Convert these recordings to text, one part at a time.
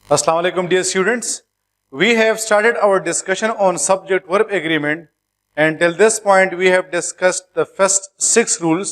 Assalamu alaikum dear students. We have started our discussion on subject verb agreement and till this point we have discussed the first 6 rules.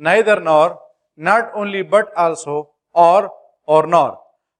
neither nor not only but also or nor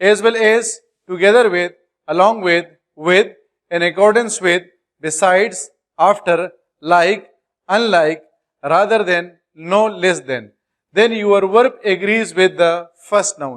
as well as, together with, along with, in accordance with, besides, after, like, unlike, rather than, no less than, then your verb agrees with the first noun.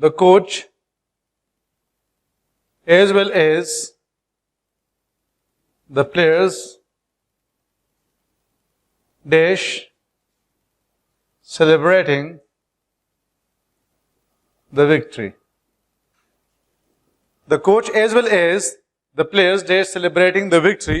the coach as well as the players dash celebrating the victory. The coach as well as the players dash celebrating the victory.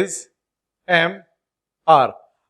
is, am, are.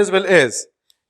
as well as.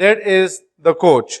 that is the coach,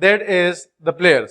that is the players.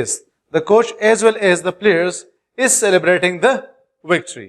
is. The coach as well as the players is celebrating the victory.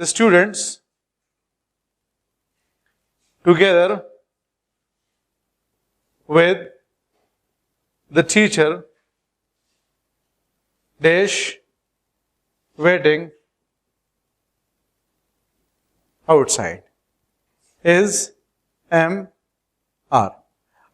the students together with the teacher dash waiting outside is, am, are.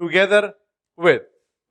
together with.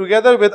together with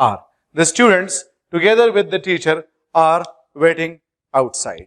are. The students together with the teacher are waiting outside.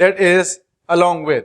that is along with.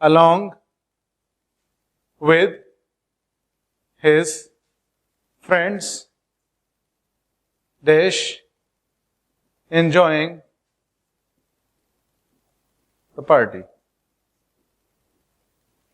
along with his friends dash enjoying the party.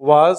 was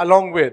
along with.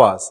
was.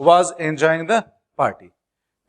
was enjoying the party.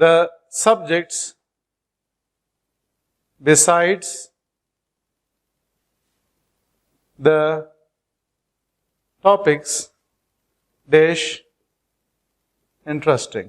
the subjects besides the topics dash interesting.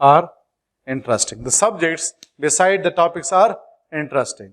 are interesting. The subjects beside the topics are interesting.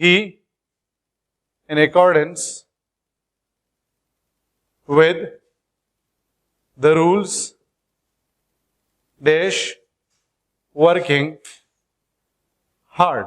he in accordance with the rules dash working hard.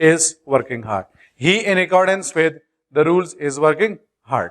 is working hard. He in accordance with the rules is working hard.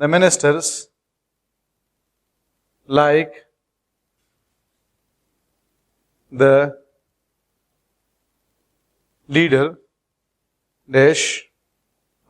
the ministers like the leader dash,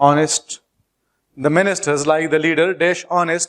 honest, the ministers like the leader dash honest.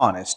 honest.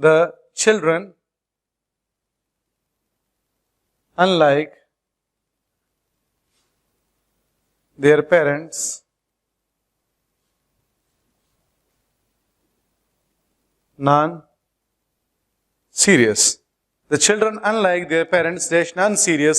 the children unlike their parents non-serious. The children unlike their parents dash non-serious.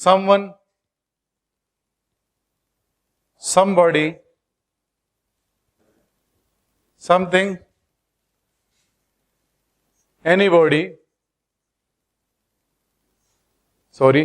someone, somebody, something, anybody, sorry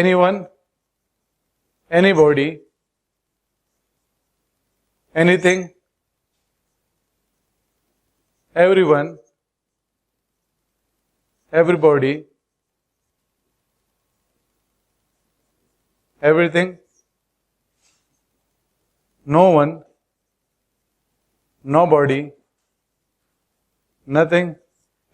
anyone, anybody, anything, everyone, everybody, everything, no one, nobody, nothing.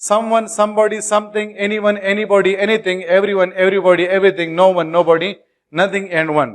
someone, somebody, something, anyone, anybody, anything, everyone, everybody, everything, no one, nobody, nothing and one.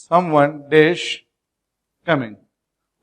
someone dash coming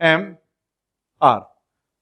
am, are,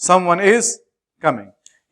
someone is coming.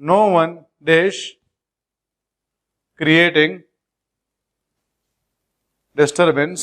no one dash creating disturbance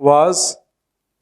was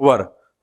were,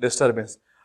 disturbance.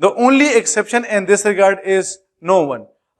The only exception in this regard is no one.